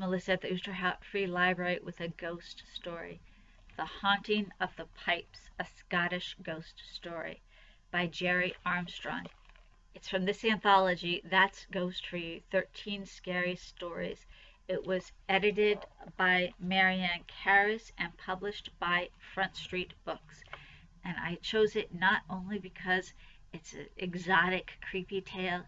Melissa at the Ooster Free Library with a ghost story. The Haunting of the Pipes, a Scottish Ghost Story by Jerry Armstrong. It's from this anthology, That's Ghost for You, 13 Scary Stories. It was edited by Marianne Karras and published by Front Street Books. And I chose it not only because it's an exotic, creepy tale,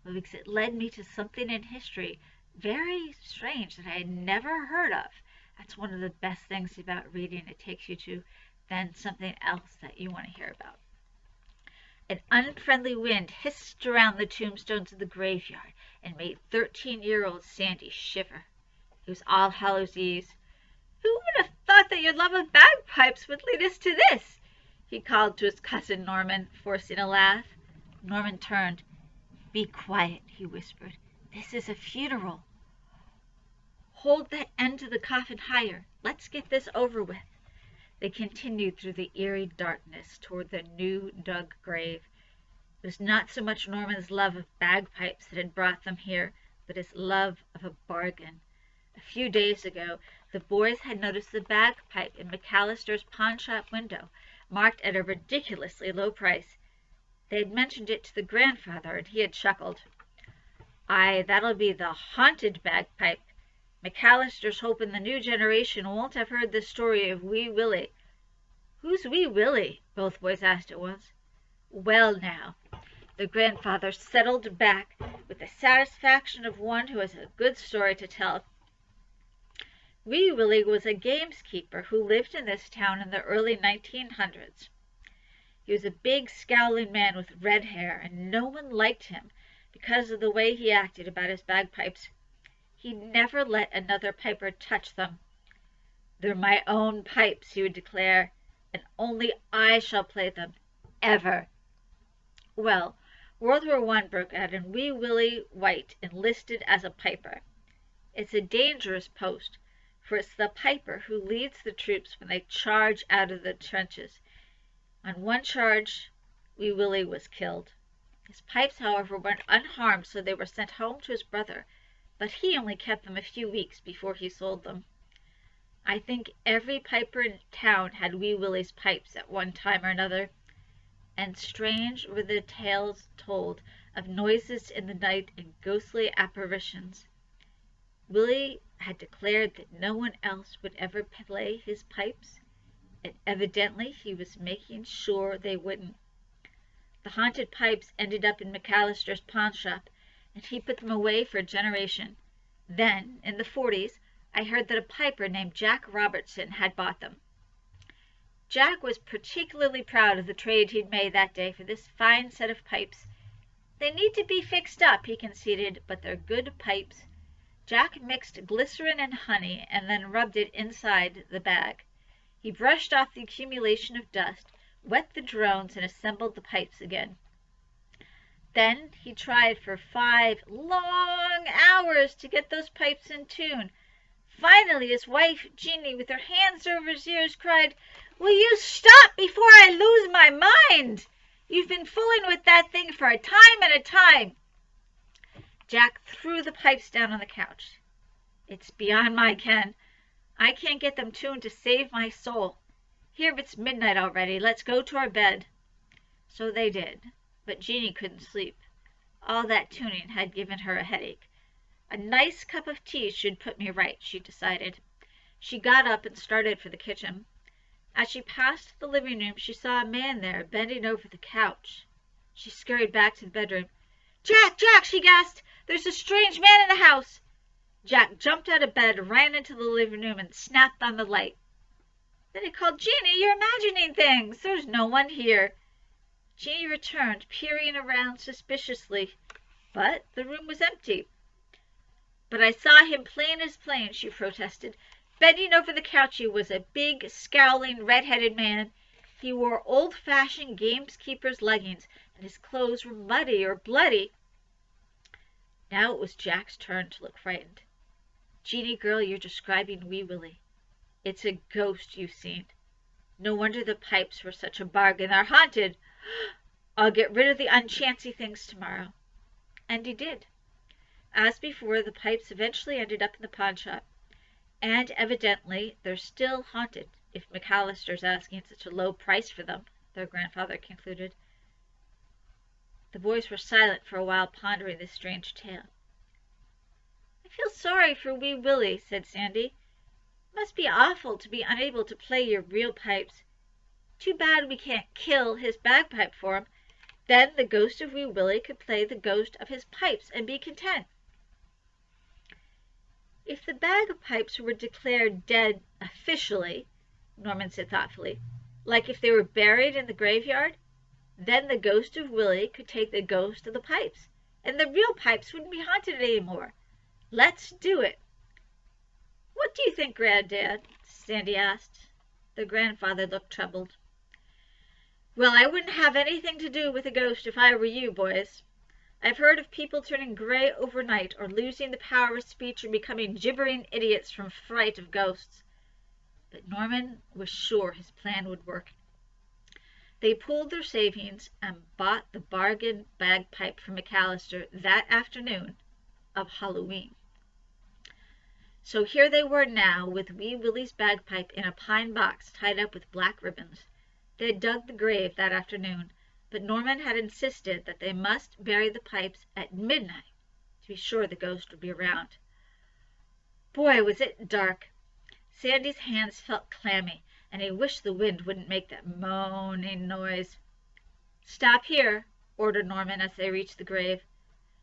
but because it led me to something in history very strange that I had never heard of. That's one of the best things about reading. It takes you to then something else that you want to hear about. An unfriendly wind hissed around the tombstones of the graveyard and made 13-year-old Sandy shiver. It was All Hallows Eve. "Who would have thought that your love of bagpipes would lead us to this?" he called to his cousin Norman, forcing a laugh. Norman turned. "Be quiet," he whispered. "This is a funeral." "Hold that end of the coffin higher. Let's get this over with." They continued through the eerie darkness toward the new dug grave. It was not so much Norman's love of bagpipes that had brought them here, but his love of a bargain. A few days ago, the boys had noticed the bagpipe in McAllister's pawnshop window, marked at a ridiculously low price. They had mentioned it to the grandfather, and he had chuckled. "Aye, that'll be the haunted bagpipe. McAllister's hoping the new generation won't have heard the story of Wee Willie." "Who's Wee Willie?" both boys asked at once. "Well, now," the grandfather settled back with the satisfaction of one who has a good story to tell. "Wee Willie was a gameskeeper who lived in this town in the early 1900s. He was a big, scowling man with red hair, and no one liked him because of the way he acted about his bagpipes. He never let another piper touch them. 'They're my own pipes,' he would declare, 'and only I shall play them, ever.' Well, World War I broke out, and Wee Willie White enlisted as a piper. It's a dangerous post, for it's the piper who leads the troops when they charge out of the trenches. On one charge, Wee Willie was killed. His pipes, however, went unharmed, so they were sent home to his brother, but he only kept them a few weeks before he sold them. I think every piper in town had Wee Willie's pipes at one time or another, and strange were the tales told of noises in the night and ghostly apparitions. Willie had declared that no one else would ever play his pipes, and evidently he was making sure they wouldn't. The haunted pipes ended up in McAllister's pawnshop, and he put them away for a generation. Then, in the 40s, I heard that a piper named Jack Robertson had bought them. Jack was particularly proud of the trade he'd made that day for this fine set of pipes. "They need to be fixed up," he conceded, "but they're good pipes." Jack mixed glycerin and honey and then rubbed it inside the bag. He brushed off the accumulation of dust, wet the drones, and assembled the pipes again. Then he tried for 5 long hours to get those pipes in tune. Finally his wife, Jeannie, with her hands over his ears, cried, "Will you stop before I lose my mind? You've been fooling with that thing for a time and a time." Jack threw the pipes down on the couch. "It's beyond my ken. I can't get them tuned to save my soul. Here, it's midnight already. Let's go to our bed." So they did, but Jeannie couldn't sleep. All that tuning had given her a headache. "A nice cup of tea should put me right," she decided. She got up and started for the kitchen. As she passed the living room, she saw a man there, bending over the couch. She scurried back to the bedroom. "Jack, Jack!" she gasped. "There's a strange man in the house." Jack jumped out of bed, ran into the living room, and snapped on the light. Then he called, "Jeannie, you're imagining things. There's no one here." Jeannie returned, peering around suspiciously, but the room was empty. "But I saw him plain as plain," she protested. Bending over the couch he was, a big, scowling, red-headed man. He wore old-fashioned gamekeeper's leggings, and his clothes were muddy or bloody. Now it was Jack's turn to look frightened. "Jeannie, girl, you're describing Wee Willie. It's a ghost you've seen. No wonder the pipes were such a bargain. They're haunted. I'll get rid of the unchancy things tomorrow." And he did. as before, the pipes eventually ended up in the pawn shop, and evidently they're still haunted, if McAllister's asking such a low price for them, their grandfather concluded. The boys were silent for a while, pondering this strange tale. "I feel sorry for Wee Willie," said Sandy. "It must be awful to be unable to play your real pipes. Too bad we can't kill his bagpipe for him. Then the ghost of Wee Willie could play the ghost of his pipes and be content." "If the bagpipes were declared dead officially," Norman said thoughtfully, "like if they were buried in the graveyard, then the ghost of Willie could take the ghost of the pipes, and the real pipes wouldn't be haunted any more. Let's do it." "What do you think, Granddad?" Sandy asked. The grandfather looked troubled. "Well, I wouldn't have anything to do with a ghost if I were you, boys. I've heard of people turning gray overnight, or losing the power of speech, or becoming gibbering idiots from fright of ghosts." But Norman was sure his plan would work. They pooled their savings and bought the bargain bagpipe from McAllister that afternoon of Halloween. So here they were now, with Wee Willie's bagpipe in a pine box tied up with black ribbons. They had dug the grave that afternoon, but Norman had insisted that they must bury the pipes at midnight to be sure the ghost would be around. Boy, was it dark! Sandy's hands felt clammy, and he wished the wind wouldn't make that moaning noise. "Stop here," ordered Norman as they reached the grave.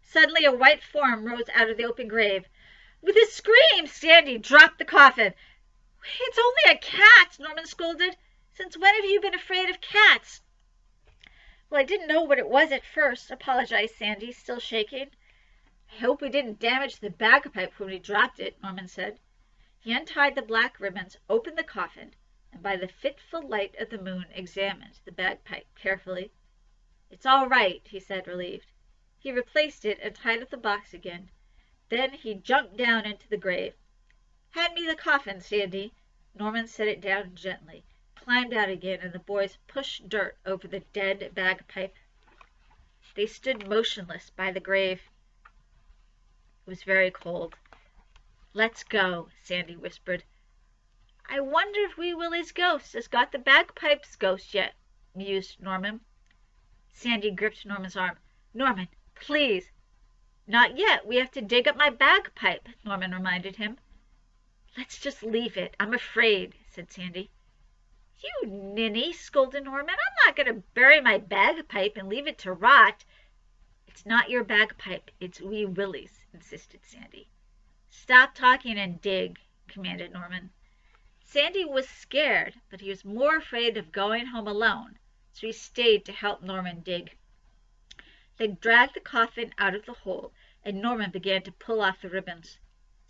Suddenly a white form rose out of the open grave. With a scream, Sandy dropped the coffin. "It's only a cat," Norman scolded. "Since when have you been afraid of cats?" "Well, I didn't know what it was at first," apologized Sandy, still shaking. "I hope we didn't damage the bagpipe when we dropped it," Norman said. He untied the black ribbons, opened the coffin, and by the fitful light of the moon examined the bagpipe carefully. "It's all right," he said, relieved. He replaced it and tied up the box again. Then he jumped down into the grave. "Hand me the coffin, Sandy." Norman set it down gently, climbed out again, and the boys pushed dirt over the dead bagpipe. They stood motionless by the grave. It was very cold. "Let's go," Sandy whispered. "I wonder if Wee Willie's ghost has got the bagpipe's ghost yet," mused Norman. Sandy gripped Norman's arm. "Norman, please." "Not yet. We have to dig up my bagpipe," Norman reminded him. "Let's just leave it. I'm afraid," said Sandy. "You ninny," scolded Norman. "I'm not going to bury my bagpipe and leave it to rot." "It's not your bagpipe. It's Wee Willie's," insisted Sandy. "Stop talking and dig," commanded Norman. Sandy was scared, but he was more afraid of going home alone, so he stayed to help Norman dig. They dragged the coffin out of the hole, and Norman began to pull off the ribbons.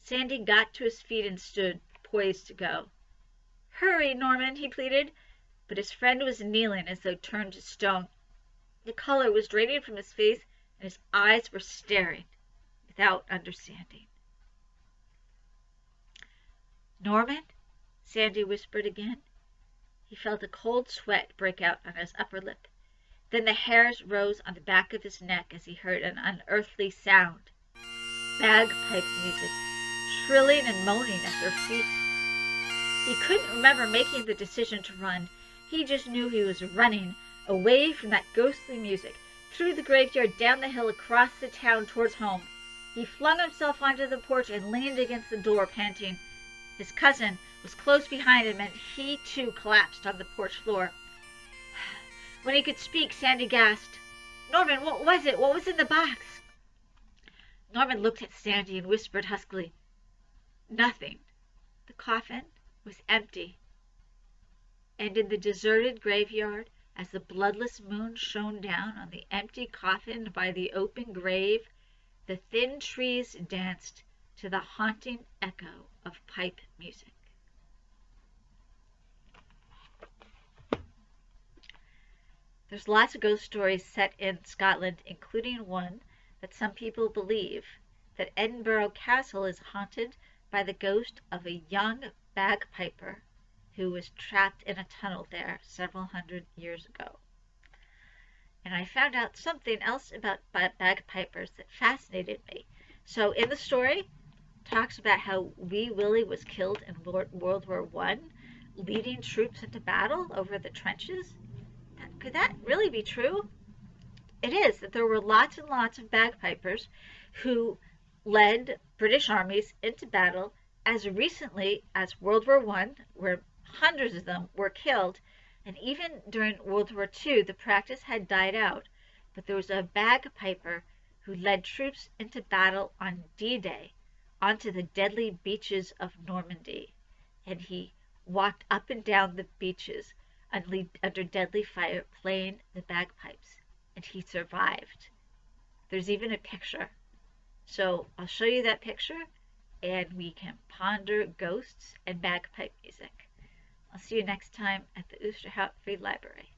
Sandy got to his feet and stood, poised to go. "Hurry, Norman," he pleaded, but his friend was kneeling as though turned to stone. The color was draining from his face, and his eyes were staring without understanding. "Norman?" Sandy whispered again. He felt a cold sweat break out on his upper lip. Then the hairs rose on the back of his neck as he heard an unearthly sound. Bagpipe music, shrilling and moaning at their feet. He couldn't remember making the decision to run. He just knew he was running away from that ghostly music, through the graveyard, down the hill, across the town, towards home. He flung himself onto the porch and leaned against the door, panting. His cousin was close behind him, and he too collapsed on the porch floor. When he could speak, Sandy gasped, "Norman, what was it? What was in the box?" Norman looked at Sandy and whispered huskily, "Nothing." The coffin was empty. And in the deserted graveyard, as the bloodless moon shone down on the empty coffin by the open grave, the thin trees danced to the haunting echo of pipe music. There's lots of ghost stories set in Scotland, including one that some people believe that Edinburgh Castle is haunted by the ghost of a young bagpiper who was trapped in a tunnel there several hundred years ago. And I found out something else about bagpipers that fascinated me. So in the story, talks about how Wee Willie was killed in World War I, leading troops into battle over the trenches. Could that really be true? It is that there were lots and lots of bagpipers who led British armies into battle as recently as World War I, where hundreds of them were killed, and even during World War II, the practice had died out. But there was a bagpiper who led troops into battle on D-Day onto the deadly beaches of Normandy, and he walked up and down the beaches under deadly fire playing the bagpipes, and he survived. There's even a picture. So I'll show you that picture, and we can ponder ghosts and bagpipe music. I'll see you next time at the Oosterhout Free Library.